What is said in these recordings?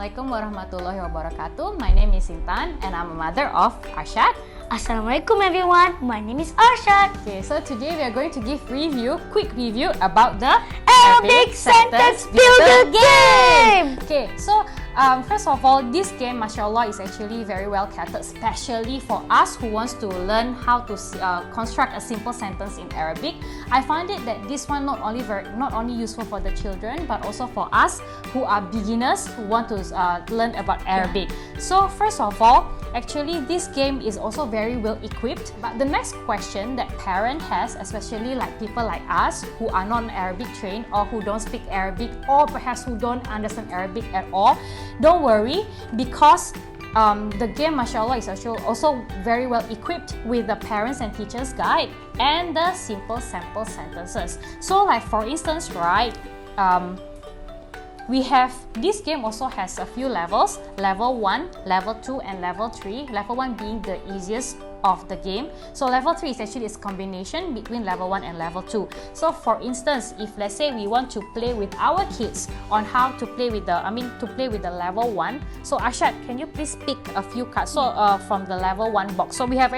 Assalamualaikum warahmatullahi wabarakatuh. My name is Intan and I'm a mother of Arsyad. Assalamualaikum everyone, my name is Arsyad. Okay, so today we are going to give quick review about the Arabic Sentence Builder game. Okay, so first of all, this game, mashallah, is actually very well catered, especially for us who wants to learn how to construct a simple sentence in Arabic. I find it that this one not only useful for the children, but also for us who are beginners who want to learn about Arabic. So first of all, actually this game is also very well equipped. But the next question that parent has, especially like people like us who are not Arabic trained or who don't speak Arabic or perhaps who don't understand Arabic at all, don't worry, because the game, mashallah, is also very well equipped with the parents and teachers guide and the simple sample sentences. So like for instance, right, this game also has a few levels, level 1, level 2 and level 3, level 1 being the easiest of the game. So level 3 is actually a combination between level 1 and level 2. So for instance, if let's say we want to play with our kids on how to play with the level 1. So Arsyad, can you please pick a few cards from the level 1 box? So I have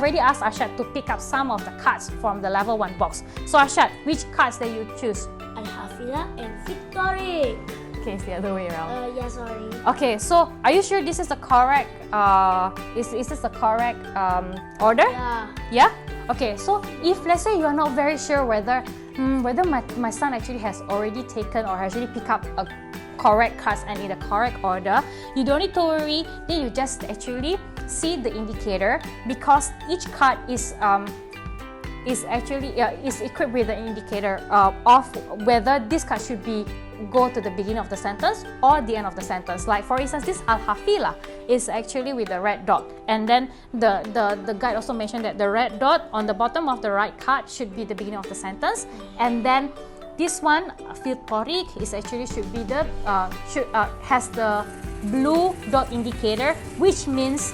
already asked Arsyad to pick up some of the cards from the level 1 box. So Arsyad, which cards that you choose? Al-Hafila and Victory. Okay, it's the other way around. Yeah, sorry. Okay, so are you sure this is the correct is this the correct order? Yeah. Yeah? Okay, so if let's say you are not very sure whether my son actually has already taken or actually picked up a correct cards and in the correct order, you don't need to worry. Then you just actually see the indicator, because each card is equipped with an indicator of whether this card should go to the beginning of the sentence or the end of the sentence. Like for instance, this Al-Hafila is actually with the red dot, and then the guide also mentioned that the red dot on the bottom of the right card should be the beginning of the sentence, and then this one Fil-Tariq is actually has the blue dot indicator, which means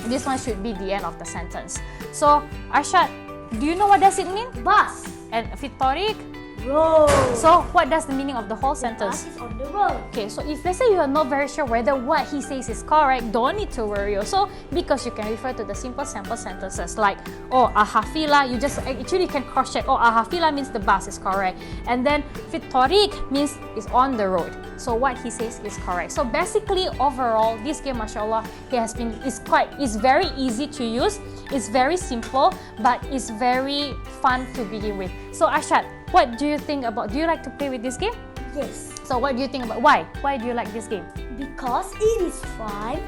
this one should be the end of the sentence. So Arsyad, do you know what does it mean? Bus. And Fil-Tariq? Road. So what does the meaning of the whole sentence? Bus is on the road. Okay, so if let's say you are not very sure whether what he says is correct, don't need to worry also, because you can refer to the simple sample sentences like, oh, Al-Hafila, you just actually can cross check, oh, Al-Hafila means the bus is correct, and then Fit-Tariq means it's on the road. So what he says is correct. So basically overall, this game, mashallah, is very easy to use, it's very simple, but it's very fun to begin with. So Arsyad, what do you think about, do you like to play with this game? Yes. So what do you think about, why? Why do you like this game? Because it is fun,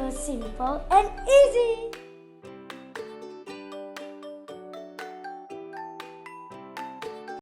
simple and easy.